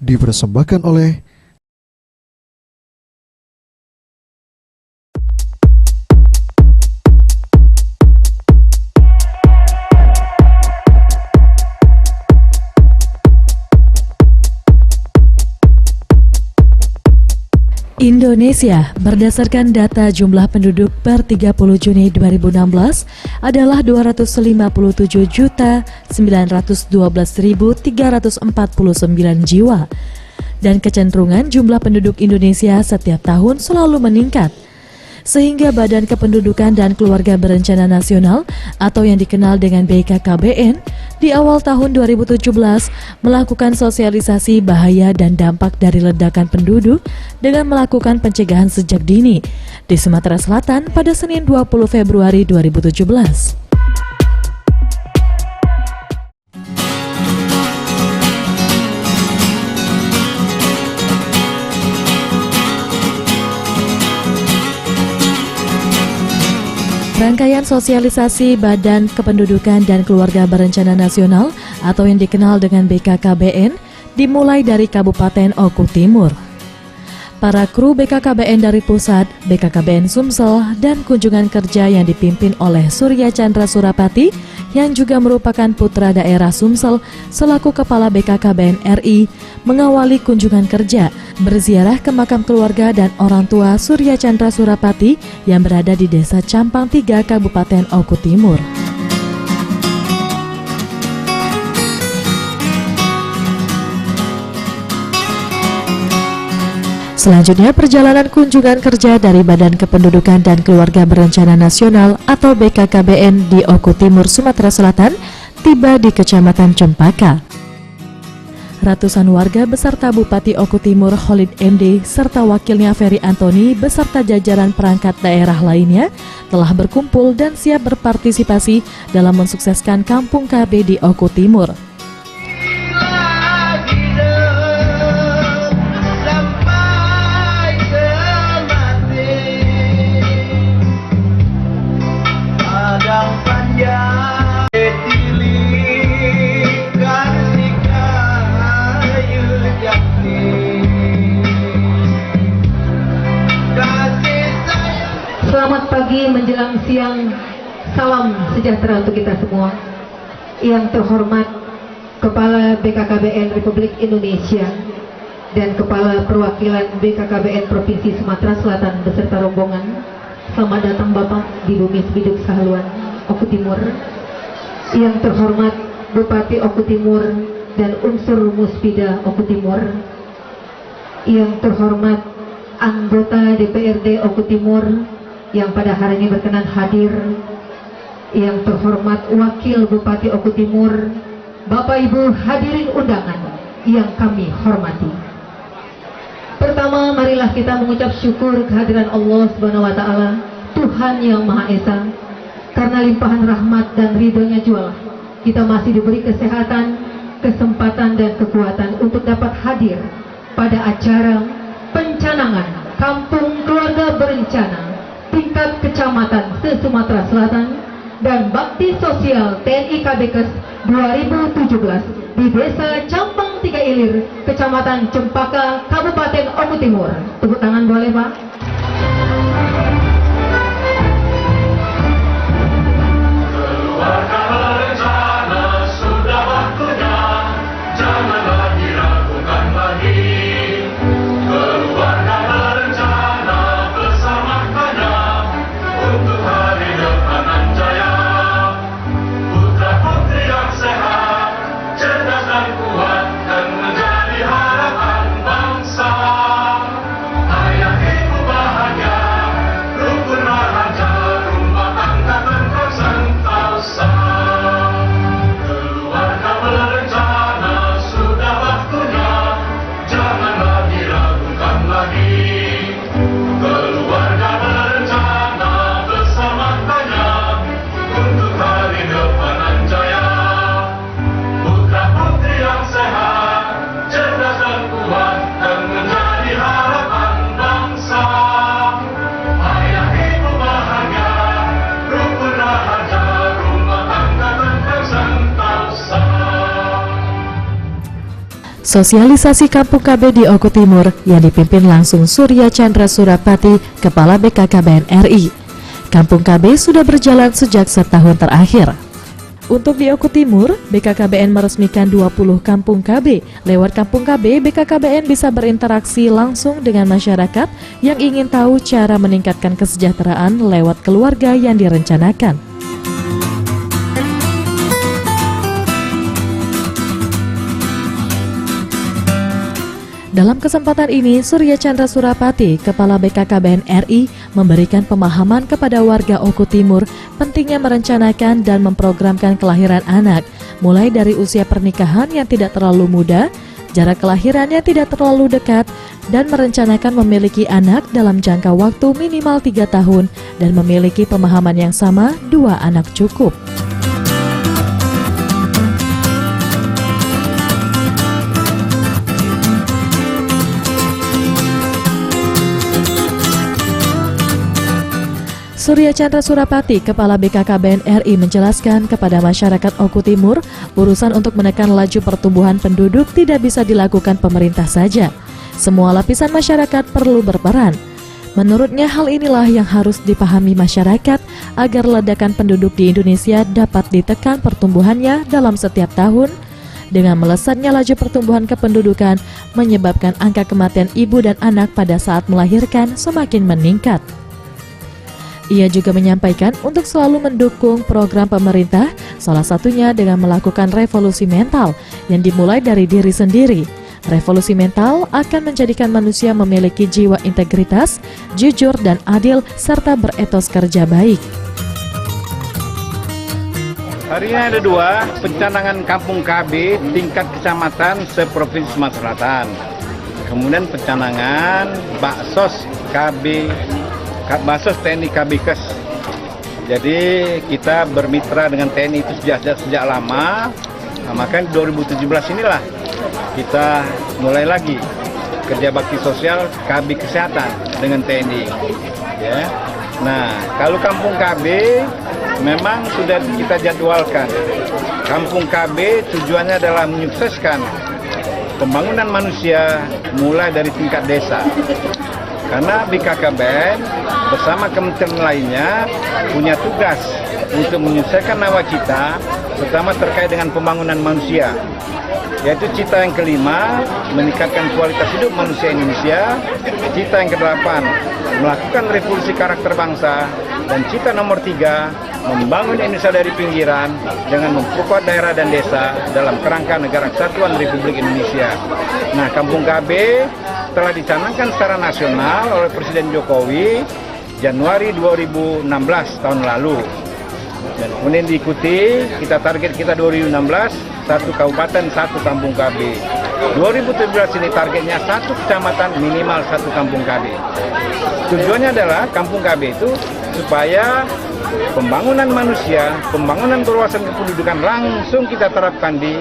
dipersembahkan oleh Indonesia berdasarkan data jumlah penduduk per 30 Juni 2016 adalah 257.912.349 jiwa dan kecenderungan jumlah penduduk Indonesia setiap tahun selalu meningkat. Sehingga Badan Kependudukan dan Keluarga Berencana Nasional atau yang dikenal dengan BKKBN di awal tahun 2017 melakukan sosialisasi bahaya dan dampak dari ledakan penduduk dengan melakukan pencegahan sejak dini di Sumatera Selatan pada Senin 20 Februari 2017. Rangkaian sosialisasi Badan Kependudukan dan Keluarga Berencana Nasional atau yang dikenal dengan BKKBN dimulai dari Kabupaten Oku Timur. Para kru BKKBN dari pusat, BKKBN Sumsel, dan kunjungan kerja yang dipimpin oleh Surya Chandra Surapati yang juga merupakan putra daerah Sumsel selaku Kepala BKKBN RI mengawali kunjungan kerja berziarah ke makam keluarga dan orang tua Surya Chandra Surapati yang berada di Desa Campang 3, Kabupaten Oku Timur. Selanjutnya, perjalanan kunjungan kerja dari Badan Kependudukan dan Keluarga Berencana Nasional atau BKKBN di Oku Timur, Sumatera Selatan tiba di Kecamatan Cempaka. Ratusan warga beserta Bupati Oku Timur Khalid MD serta wakilnya Ferry Antoni beserta jajaran perangkat daerah lainnya telah berkumpul dan siap berpartisipasi dalam mensukseskan Kampung KB di Oku Timur. Selamat pagi menjelang siang, salam sejahtera untuk kita semua. Yang terhormat Kepala BKKBN Republik Indonesia dan Kepala Perwakilan BKKBN Provinsi Sumatera Selatan beserta rombongan, selamat datang Bapak di Bumi Sebiduk Sahaluan, Oku Timur. Yang terhormat Bupati Oku Timur dan unsur Muspida Oku Timur. Yang terhormat anggota DPRD Oku Timur yang pada hari ini berkenan hadir, yang terhormat Wakil Bupati Oku Timur, Bapak Ibu hadirin undangan yang kami hormati. Pertama, marilah kita mengucap syukur kehadiran Allah Subhanahu wa Ta'ala, Tuhan yang Maha Esa, karena limpahan rahmat dan ridhonya jualah kita masih diberi kesehatan, kesempatan dan kekuatan untuk dapat hadir pada acara pencanangan Kampung Keluarga Berencana tingkat kecamatan se-Sumatera Selatan dan Bakti Sosial TNI Kadekes 2017 di Desa Campang 3 Ilir, Kecamatan Cempaka, Kabupaten Oku Timur. Tepuk tangan boleh Pak? Ayah ibu sosialisasi Kampung KB di Oku Timur yang dipimpin langsung Surya Chandra Surapati, Kepala BKKBN RI. Kampung KB sudah berjalan sejak setahun terakhir. Untuk di Oku Timur, BKKBN meresmikan 20 Kampung KB. Lewat Kampung KB, BKKBN bisa berinteraksi langsung dengan masyarakat yang ingin tahu cara meningkatkan kesejahteraan lewat keluarga yang direncanakan. Dalam kesempatan ini, Surya Chandra Surapati, Kepala BKKBN RI, memberikan pemahaman kepada warga Oku Timur pentingnya merencanakan dan memprogramkan kelahiran anak, mulai dari usia pernikahan yang tidak terlalu muda, jarak kelahiran yang tidak terlalu dekat, dan merencanakan memiliki anak dalam jangka waktu minimal 3 tahun dan memiliki pemahaman yang sama, 2 anak cukup. Surya Chandra Surapati, Kepala BKKBN RI menjelaskan kepada masyarakat Oku Timur, urusan untuk menekan laju pertumbuhan penduduk tidak bisa dilakukan pemerintah saja. Semua lapisan masyarakat perlu berperan. Menurutnya hal inilah yang harus dipahami masyarakat agar ledakan penduduk di Indonesia dapat ditekan pertumbuhannya dalam setiap tahun. Dengan melesatnya laju pertumbuhan kependudukan menyebabkan angka kematian ibu dan anak pada saat melahirkan semakin meningkat. Ia juga menyampaikan untuk selalu mendukung program pemerintah, salah satunya dengan melakukan revolusi mental yang dimulai dari diri sendiri. Revolusi mental akan menjadikan manusia memiliki jiwa integritas, jujur dan adil, serta beretos kerja baik. Hari ini ada 2 pencanangan Kampung KB tingkat kecamatan seprovinsi Sumatera Selatan. Kemudian pencanangan Baksos KB, Baksos TNI KBKes. Jadi kita bermitra dengan TNI itu sejak lama. Nah, maka 2017 inilah kita mulai lagi kerja bakti sosial KB Kesehatan dengan TNI. Ya. Nah, kalau Kampung KB memang sudah kita jadwalkan. Kampung KB tujuannya adalah menyukseskan pembangunan manusia mulai dari tingkat desa. Karena BKKBN bersama kementerian lainnya punya tugas untuk menyelesaikan nawacita, terutama terkait dengan pembangunan manusia, yaitu cita yang kelima, meningkatkan kualitas hidup manusia Indonesia, cita yang ke-8, melakukan revolusi karakter bangsa, dan cita nomor 3, membangun Indonesia dari pinggiran dengan memperkuat daerah dan desa dalam kerangka Negara Kesatuan Republik Indonesia. Nah, Kampung KB telah dicanangkan secara nasional oleh Presiden Jokowi Januari 2016 tahun lalu. Dan kemudian diikuti, target kita 2016, 1 kabupaten, 1 kampung KB. 2017 ini targetnya 1 kecamatan, minimal 1 kampung KB. Tujuannya adalah kampung KB itu supaya pembangunan manusia, pembangunan perluasan kependudukan langsung kita terapkan di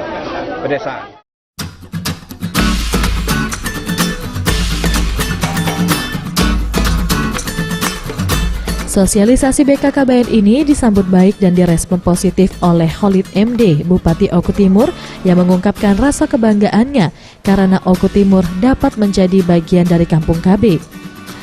pedesaan. Sosialisasi BKKBN ini disambut baik dan direspon positif oleh Khalid MD, Bupati Oku Timur, yang mengungkapkan rasa kebanggaannya karena Oku Timur dapat menjadi bagian dari Kampung KB.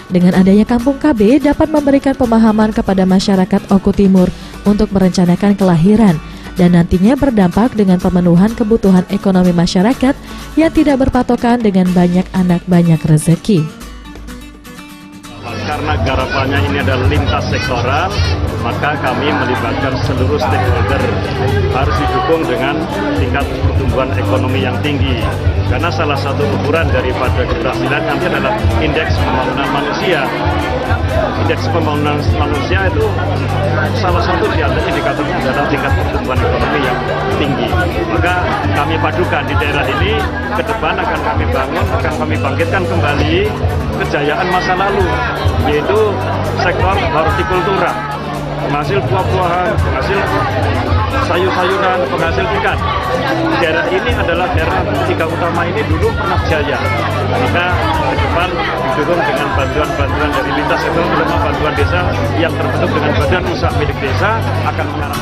Dengan adanya Kampung KB dapat memberikan pemahaman kepada masyarakat Oku Timur untuk merencanakan kelahiran dan nantinya berdampak dengan pemenuhan kebutuhan ekonomi masyarakat yang tidak berpatokan dengan banyak anak banyak rezeki. Karena garapannya ini adalah lintas sektoral, maka kami melibatkan seluruh stakeholder. Harus didukung dengan tingkat pertumbuhan ekonomi yang tinggi. Karena salah satu ukuran daripada keberhasilan kami adalah indeks pembangunan manusia. Indeks pembangunan manusia itu salah satu di antara indikatornya adalah tingkat pertumbuhan ekonomi yang tinggi. Maka kami padukan di daerah ini, ke depan akan kami bangun, akan kami bangkitkan kembali kejayaan masa lalu, yaitu sektor hortikultura, penghasil buah-buahan, penghasil sayur-sayuran, penghasil ikan. Daerah ini adalah daerah 3 utama ini dulu pernah jaya. Maka ke depan didukung dengan bantuan-bantuan dari lintas sektor, terutama bantuan desa yang terbentuk dengan badan usaha milik desa akan mengarah.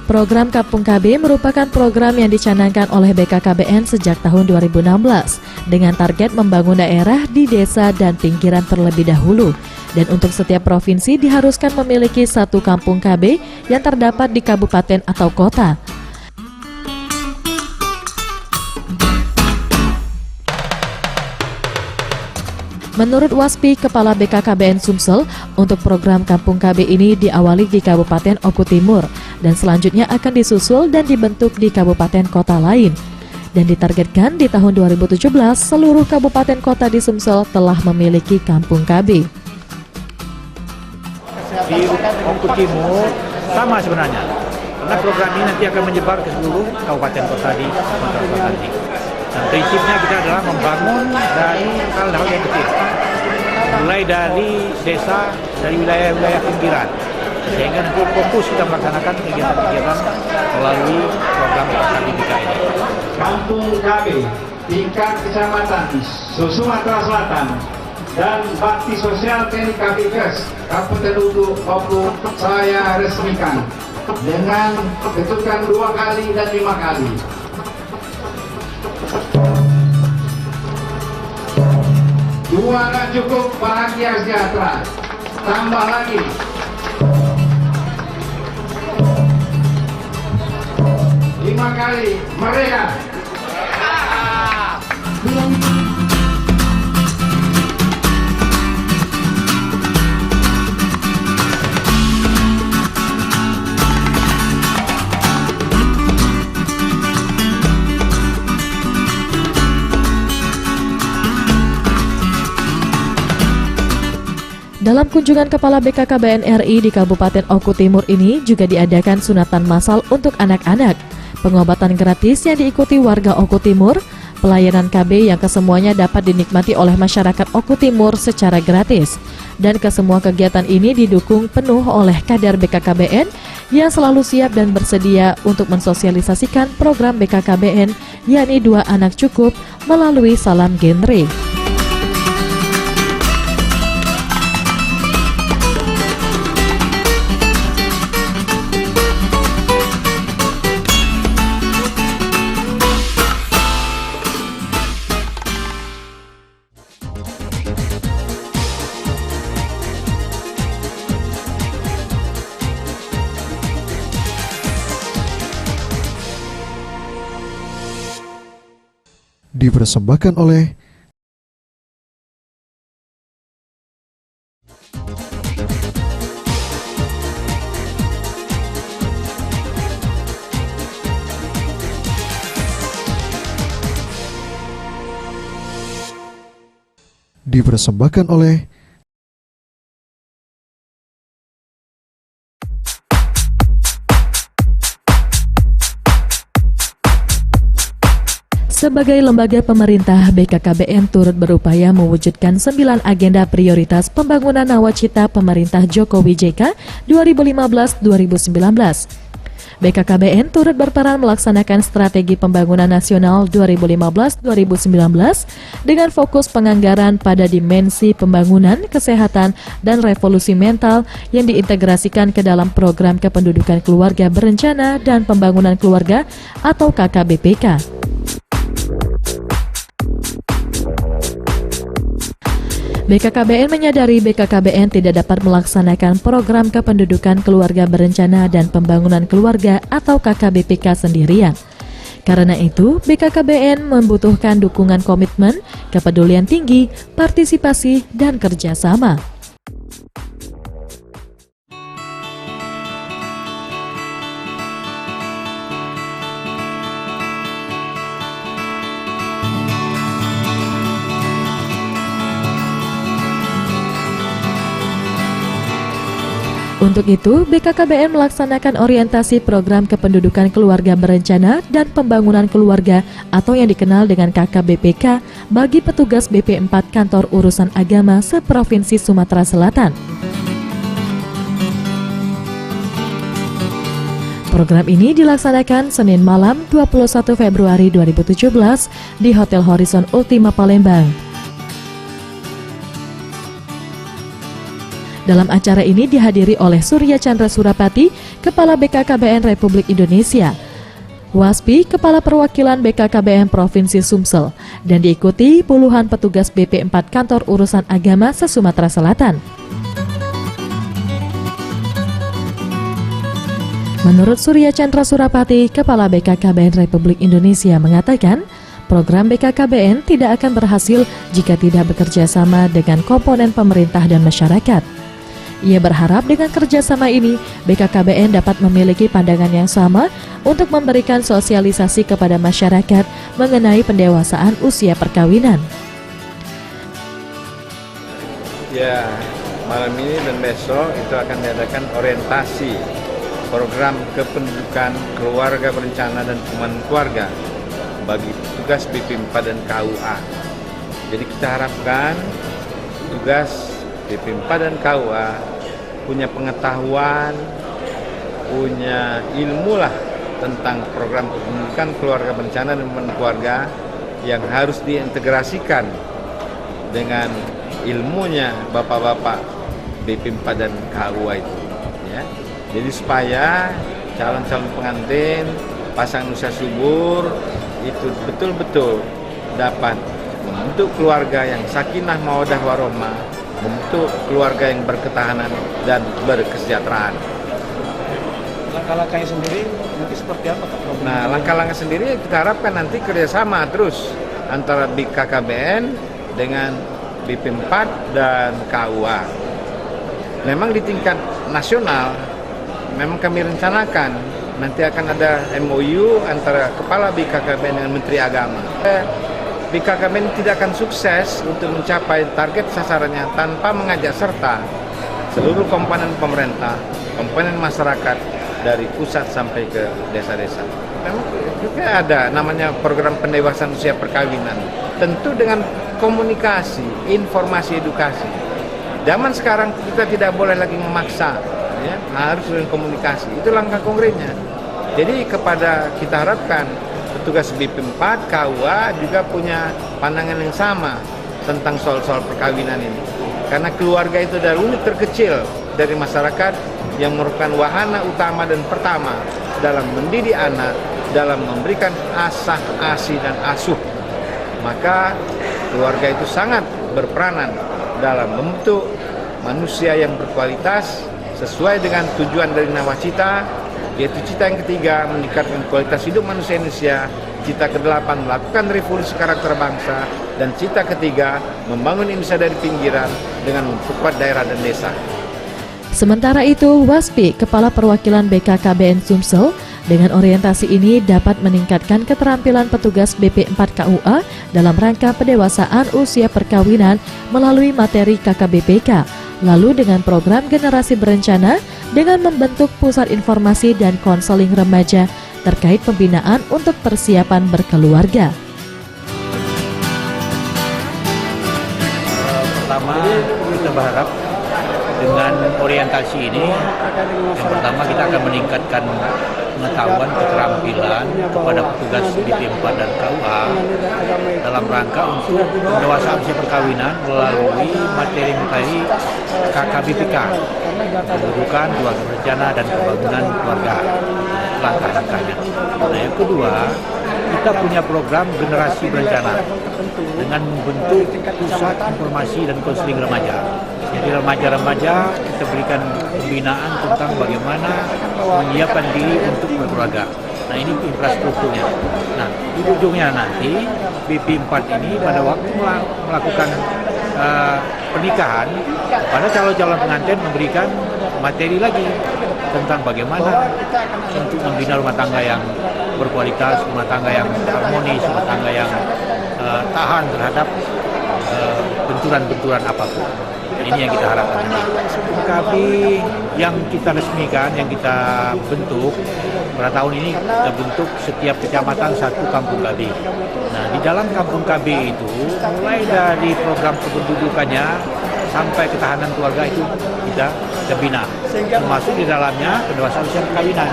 Program Kampung KB merupakan program yang dicanangkan oleh BKKBN sejak tahun 2016 dengan target membangun daerah di desa dan pinggiran terlebih dahulu. Dan untuk setiap provinsi diharuskan memiliki satu kampung KB yang terdapat di kabupaten atau kota. Menurut Waspi, Kepala BKKBN Sumsel, untuk program Kampung KB ini diawali di Kabupaten Oku Timur dan selanjutnya akan disusul dan dibentuk di kabupaten kota lain. Dan ditargetkan di tahun 2017 seluruh kabupaten kota di Sumsel telah memiliki Kampung KB. Di Oku Timur sama sebenarnya, karena program ini nanti akan menyebar ke seluruh kabupaten kota di Sumatera Selatan. Dan prinsipnya kita adalah membangun dari hal-hal yang kecil, mulai dari desa, dari wilayah-wilayah pinggiran, sehingga nanti fokus kita melaksanakan kegiatan-kegiatan melalui program KKBPK ini. Kampung KB tingkat kecamatan di Sumatera Selatan dan bakti sosial TNI Kabikes Kabupaten Oku saya resmikan dengan ketukan 2 kali dan 5 kali. Dua nggak cukup, bahagia sejahtera. Tambah lagi. Lima kali, merdeka. Dalam kunjungan Kepala BKKBN RI di Kabupaten Oku Timur ini juga diadakan sunatan massal untuk anak-anak, pengobatan gratis yang diikuti warga Oku Timur, pelayanan KB yang kesemuanya dapat dinikmati oleh masyarakat Oku Timur secara gratis. Dan kesemua kegiatan ini didukung penuh oleh kader BKKBN yang selalu siap dan bersedia untuk mensosialisasikan program BKKBN, yakni 2 anak cukup, melalui salam genre. Dipersembahkan oleh Sebagai lembaga pemerintah, BKKBN turut berupaya mewujudkan 9 agenda prioritas pembangunan nawacita pemerintah Jokowi JK 2015-2019. BKKBN turut berperan melaksanakan strategi pembangunan nasional 2015-2019 dengan fokus penganggaran pada dimensi pembangunan, kesehatan, dan revolusi mental yang diintegrasikan ke dalam program kependudukan keluarga berencana dan pembangunan keluarga atau KKBPK. BKKBN menyadari BKKBN tidak dapat melaksanakan program kependudukan keluarga berencana dan pembangunan keluarga atau KKBPK sendirian. Karena itu, BKKBN membutuhkan dukungan komitmen, kepedulian tinggi, partisipasi, dan kerjasama. Untuk itu, BKKBN melaksanakan orientasi program kependudukan keluarga berencana dan pembangunan keluarga atau yang dikenal dengan KKBPK bagi petugas BP 4 Kantor Urusan Agama seprovinsi Sumatera Selatan. Program ini dilaksanakan Senin malam 21 Februari 2017 di Hotel Horizon Ultima Palembang. Dalam acara ini dihadiri oleh Surya Chandra Surapati, Kepala BKKBN Republik Indonesia, Waspi, Kepala Perwakilan BKKBN Provinsi Sumsel, dan diikuti puluhan petugas BP 4 Kantor Urusan Agama se-Sumatera Selatan. Menurut Surya Chandra Surapati, Kepala BKKBN Republik Indonesia mengatakan, program BKKBN tidak akan berhasil jika tidak bekerja sama dengan komponen pemerintah dan masyarakat. Ia berharap dengan kerjasama ini, BKKBN dapat memiliki pandangan yang sama untuk memberikan sosialisasi kepada masyarakat mengenai pendewasaan usia perkawinan. Ya, malam ini dan besok itu akan diadakan orientasi program kependudukan keluarga berencana dan pengembangan keluarga bagi tugas BP4 dan KUA. Jadi kita harapkan tugas BP4 dan KUA punya pengetahuan, punya ilmu lah tentang program kependudukan keluarga berencana dan pengembangan keluarga yang harus diintegrasikan dengan ilmunya bapak-bapak BP4 dan KUA itu. Ya. Jadi supaya calon-calon pengantin, pasangan usia subur itu betul-betul dapat membentuk keluarga yang sakinah mawaddah warahmah, membentuk keluarga yang berketahanan dan berkesejahteraan. Langkah-langkahnya sendiri nanti seperti apa Pak? Nah, langkah-langkah sendiri kita harapkan nanti kerjasama terus antara BKKBN dengan BP4 dan KUA. Memang di tingkat nasional, memang kami rencanakan nanti akan ada MOU antara Kepala BKKBN dengan Menteri Agama. BKKBN tidak akan sukses untuk mencapai target sasarannya tanpa mengajak serta seluruh komponen pemerintah, komponen masyarakat dari pusat sampai ke desa-desa. Memang juga ada namanya program pendewasaan usia perkawinan. Tentu dengan komunikasi, informasi, edukasi. Zaman sekarang kita tidak boleh lagi memaksa. Ya, harus dengan komunikasi, itu langkah konkretnya. Jadi kepada kita harapkan petugas BP4, KUA juga punya pandangan yang sama tentang soal-soal perkawinan ini. Karena keluarga itu adalah unit terkecil dari masyarakat yang merupakan wahana utama dan pertama dalam mendidik anak, dalam memberikan asah, asi, dan asuh. Maka keluarga itu sangat berperanan dalam membentuk manusia yang berkualitas sesuai dengan tujuan dari nawacita, yaitu cita yang ketiga meningkatkan kualitas hidup manusia Indonesia, cita ke-8 melakukan revolusi karakter bangsa, dan cita ketiga membangun Indonesia dari pinggiran dengan memperkuat daerah dan desa. Sementara itu, Waspi, Kepala Perwakilan BKKBN Sumsel, dengan orientasi ini dapat meningkatkan keterampilan petugas BP4 KUA dalam rangka pendewasaan usia perkawinan melalui materi KKBPK. Lalu dengan program generasi berencana dengan membentuk pusat informasi dan konseling remaja terkait pembinaan untuk persiapan berkeluarga. Pertama, kita berharap dengan orientasi ini, yang pertama kita akan meningkatkan pengetahuan keterampilan kepada petugas BP4 dan KUA dalam rangka untuk pendewasaan usia perkawinan melalui materi-materi KKBPK, kependudukan keluarga berencana dan pembangunan keluarga, langkah-langkahnya. Nah, yang kedua, kita punya program generasi berencana dengan membentuk pusat informasi dan konseling remaja. Jadi remaja-remaja kita berikan pembinaan tentang bagaimana menyiapkan diri untuk berkeluarga. Nah, ini infrastrukturnya. Nah, di ujungnya nanti BP4 ini pada waktu melakukan pernikahan pada calon-calon pengantin memberikan materi lagi tentang bagaimana untuk membina rumah tangga yang berkualitas, rumah tangga yang harmonis, rumah tangga yang tahan terhadap benturan-benturan apapun. Ini yang kita harapkan nanti. KB yang kita resmikan, yang kita bentuk pada tahun ini, kita bentuk setiap kecamatan satu kampung KB. Nah, di dalam kampung KB itu mulai dari program kependudukannya sampai ketahanan keluarga itu kita bina, termasuk di dalamnya pendewasaan usia perkawinan.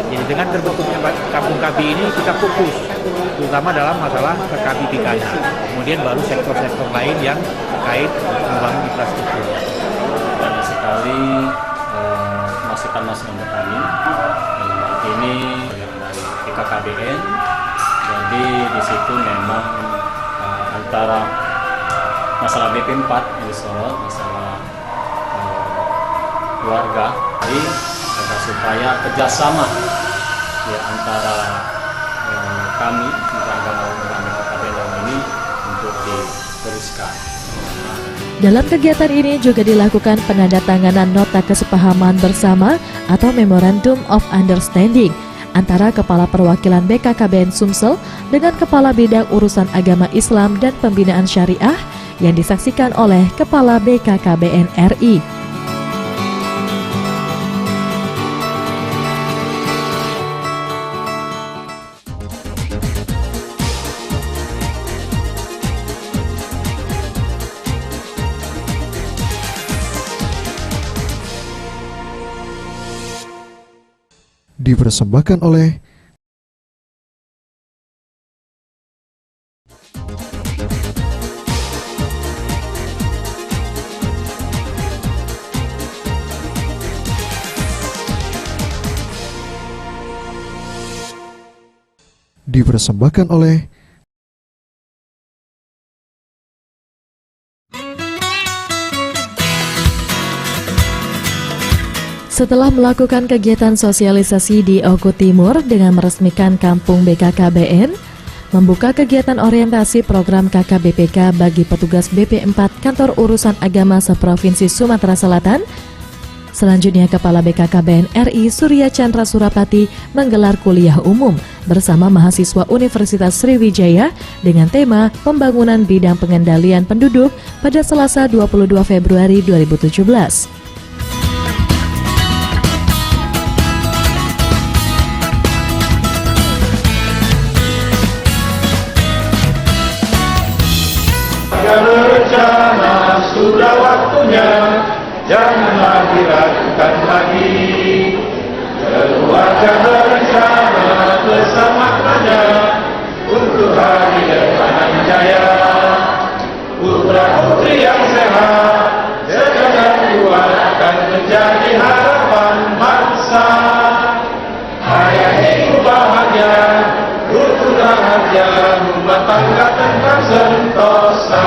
Jadi dengan terbentuknya kampung KB ini kita fokus terutama dalam masalah KKBPK-nya. Kemudian baru sektor-sektor lain yang terkait membangun infrastruktur. sekali masukan-masukan ke kami. Ini dari BKKBN. Jadi di situ memang antara masalah BP4 yang disorot, masalah keluarga, jadi agar supaya kerjasama ya antara kami agama dengan BKKBN ini untuk diteruskan. Dalam kegiatan ini juga dilakukan penandatanganan nota kesepahaman bersama atau Memorandum of Understanding antara Kepala Perwakilan BKKBN Sumsel dengan Kepala Bidang Urusan Agama Islam dan Pembinaan Syariah yang disaksikan oleh Kepala BKKBN RI. Dipersembahkan oleh Setelah melakukan kegiatan sosialisasi di Oku Timur dengan meresmikan kampung BKKBN, membuka kegiatan orientasi program KKBPK bagi petugas BP4 Kantor Urusan Agama seprovinsi Sumatera Selatan, selanjutnya Kepala BKKBN RI Surya Chandra Surapati menggelar kuliah umum bersama mahasiswa Universitas Sriwijaya dengan tema Pembangunan Bidang Pengendalian Penduduk pada Selasa 22 Februari 2017. Berencana sudah waktunya, janganlah diragukan lagi. Keluarga berencana bersamanya untuk hari depan yang jaya. Putra putri yang sehat, sejajar kuat akan menjadi harapan bangsa. Ayah ibu bahagia, rukun rahasia, rumah tangga tentang sentosa.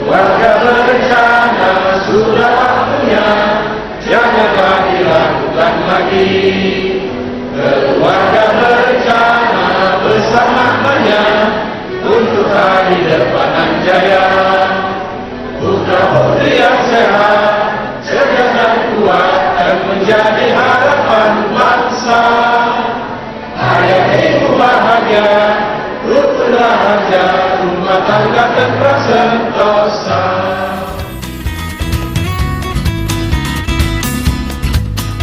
Keluarga berencana sudah waktunya, janganlah dilakukan lagi. Keluarga berencana bersamanya untuk hari depan yang jaya. Putra putri yang sehat, cerdas dan kuat dan menjadi harapan bangsa. Ayah ibu bahagia, rukun rahasia, rumah tangga tentram sentosa.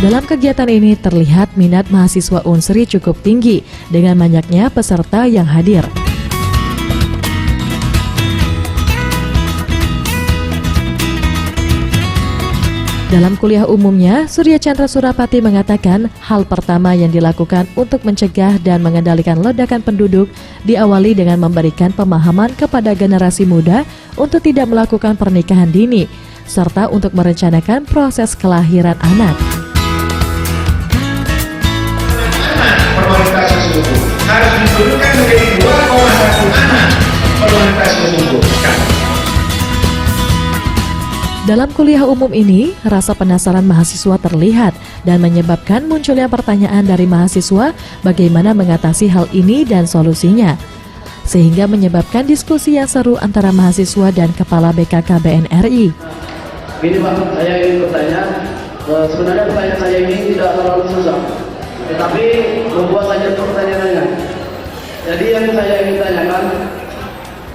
Dalam kegiatan ini terlihat minat mahasiswa Unsri cukup tinggi dengan banyaknya peserta yang hadir. Dalam kuliah umumnya, Surya Chandra Surapati mengatakan hal pertama yang dilakukan untuk mencegah dan mengendalikan ledakan penduduk diawali dengan memberikan pemahaman kepada generasi muda untuk tidak melakukan pernikahan dini, serta untuk merencanakan proses kelahiran anak. Permanentasi sumbu harus diturunkan menjadi 2,1 anak permanentasi sumbu. Dalam kuliah umum ini, rasa penasaran mahasiswa terlihat dan menyebabkan munculnya pertanyaan dari mahasiswa bagaimana mengatasi hal ini dan solusinya. Sehingga menyebabkan diskusi yang seru antara mahasiswa dan Kepala BKKBN RI. Gini Pak, saya ingin bertanya, sebenarnya pertanyaan saya ini tidak terlalu susah, tetapi membuat saja pertanyaannya. Jadi yang saya ingin tanyakan,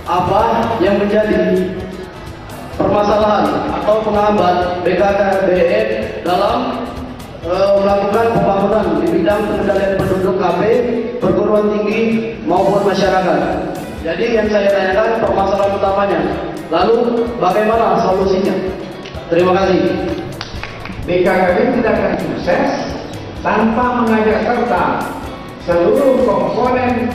apa yang menjadi permasalahan atau penghambat BKKBN dalam melakukan pembangunan di bidang pengendalian penduduk KB, perguruan tinggi maupun masyarakat. Jadi yang saya tanyakan permasalahan utamanya, lalu bagaimana solusinya? Terima kasih. BKKBN tidak akan sukses tanpa mengajak serta seluruh komponen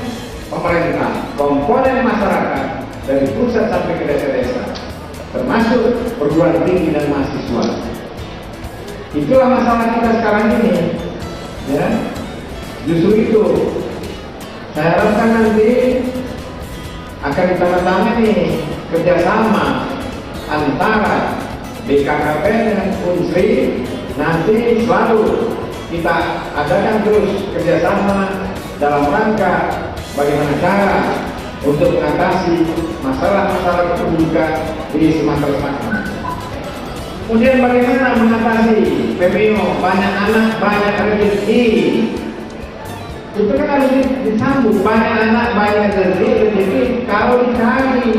pemerintah, komponen masyarakat, dari pusat sampai ke desa-desa, termasuk perguruan tinggi dan mahasiswa. Itulah masalah kita sekarang ini, ya. Justru itu saya harapkan nanti akan ditandatangani kerjasama antara BKKBN dan Unsri. Nanti selalu kita adakan terus kerjasama dalam rangka bagaimana cara untuk mengatasi masalah-masalah kependudukan di Sumatera Selatan. Kemudian bagaimana mengatasi PMIO, banyak anak, banyak rezeki. Itu kan harus disambung, banyak anak, banyak rezeki kalau dicari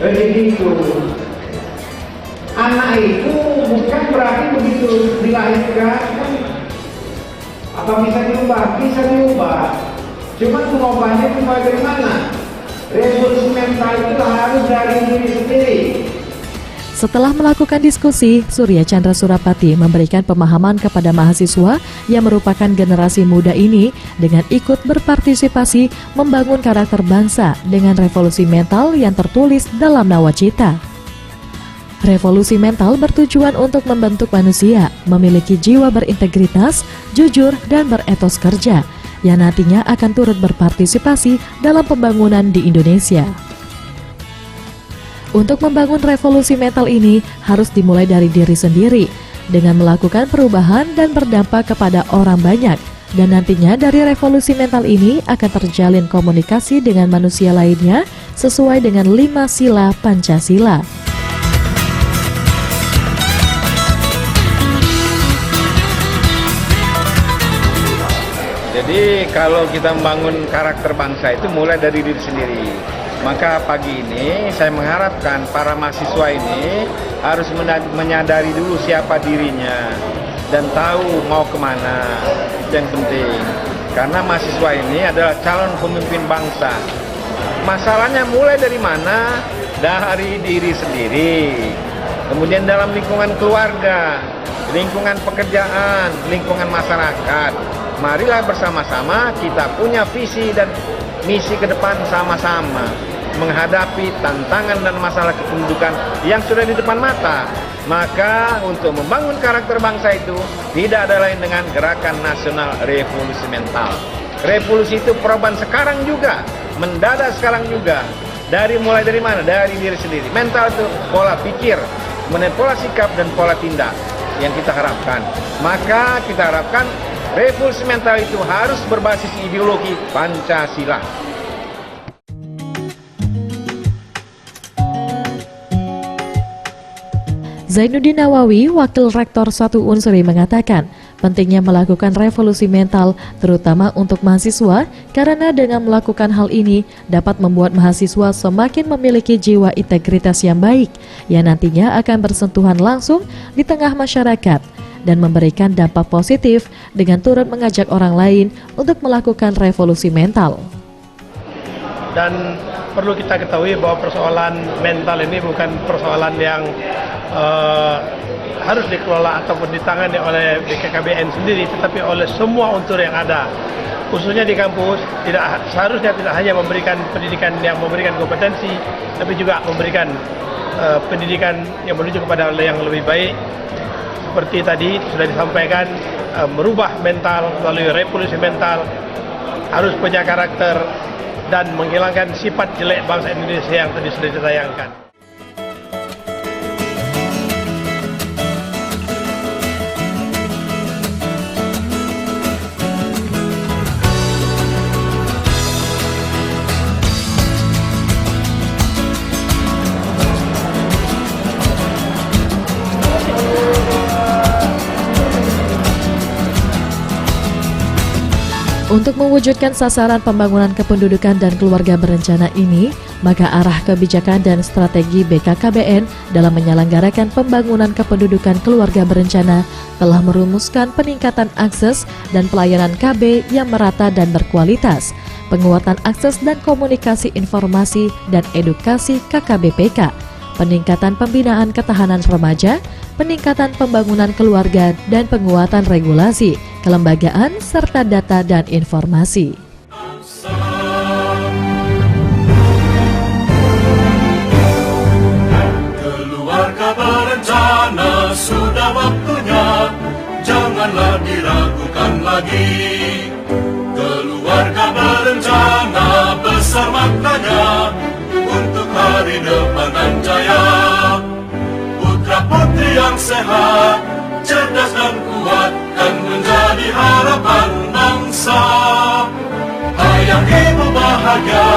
rezeki itu. Anak itu bukan berarti begitu dilahirkan apa bisa diubah? Bisa diubah. Cuma pengobahnya itu bagaimana? Revolusi mental itu harus dari diri sendiri. Setelah melakukan diskusi, Surya Chandra Surapati memberikan pemahaman kepada mahasiswa yang merupakan generasi muda ini dengan ikut berpartisipasi membangun karakter bangsa dengan revolusi mental yang tertulis dalam nawacita. Revolusi mental bertujuan untuk membentuk manusia memiliki jiwa berintegritas, jujur, dan beretos kerja yang nantinya akan turut berpartisipasi dalam pembangunan di Indonesia. Untuk membangun revolusi mental ini harus dimulai dari diri sendiri dengan melakukan perubahan dan berdampak kepada orang banyak, dan nantinya dari revolusi mental ini akan terjalin komunikasi dengan manusia lainnya sesuai dengan 5 sila Pancasila. Jadi kalau kita membangun karakter bangsa itu mulai dari diri sendiri. Maka pagi ini saya mengharapkan para mahasiswa ini harus menyadari dulu siapa dirinya dan tahu mau kemana. Itu yang penting. Karena mahasiswa ini adalah calon pemimpin bangsa. Masalahnya mulai dari mana? Dari diri sendiri. Kemudian dalam lingkungan keluarga, lingkungan pekerjaan, lingkungan masyarakat. Marilah bersama-sama kita punya visi dan misi ke depan sama-sama menghadapi tantangan dan masalah kependudukan yang sudah di depan mata. Maka untuk membangun karakter bangsa itu tidak ada lain dengan gerakan nasional revolusi mental. Revolusi itu perubahan sekarang juga, mendadak sekarang juga. Mulai dari mana? Dari diri sendiri. Mental itu pola pikir, kemudian pola sikap dan pola tindak yang kita harapkan. Maka kita harapkan revolusi mental itu harus berbasis ideologi Pancasila. Zainuddin Nawawi, Wakil Rektor 1 Unsri mengatakan, pentingnya melakukan revolusi mental terutama untuk mahasiswa karena dengan melakukan hal ini dapat membuat mahasiswa semakin memiliki jiwa integritas yang baik yang nantinya akan bersentuhan langsung di tengah masyarakat dan memberikan dampak positif dengan turut mengajak orang lain untuk melakukan revolusi mental. Dan perlu kita ketahui bahwa persoalan mental ini bukan persoalan yang harus dikelola ataupun ditangani oleh BKKBN sendiri, tetapi oleh semua unsur yang ada. Khususnya di kampus, seharusnya tidak hanya memberikan pendidikan yang memberikan kompetensi, tapi juga memberikan pendidikan yang menuju kepada yang lebih baik. Seperti tadi sudah disampaikan, merubah mental melalui revolusi mental, harus punya karakter dan menghilangkan sifat jelek bangsa Indonesia yang tadi sudah ditayangkan. Untuk mewujudkan sasaran pembangunan kependudukan dan keluarga berencana ini, maka arah kebijakan dan strategi BKKBN dalam menyelenggarakan pembangunan kependudukan keluarga berencana telah merumuskan peningkatan akses dan pelayanan KB yang merata dan berkualitas, penguatan akses dan komunikasi informasi dan edukasi KKBPK, peningkatan pembinaan ketahanan remaja, peningkatan pembangunan keluarga dan penguatan regulasi, kelembagaan, serta data dan informasi. lagi. Keluarga berencana besar maknanya untuk hari depan dan jaya. Putra putri yang sehat, cerdas dan kuat kan menjadi harapan bangsa. Ayah ibu bahagia,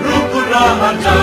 rukun rahaja,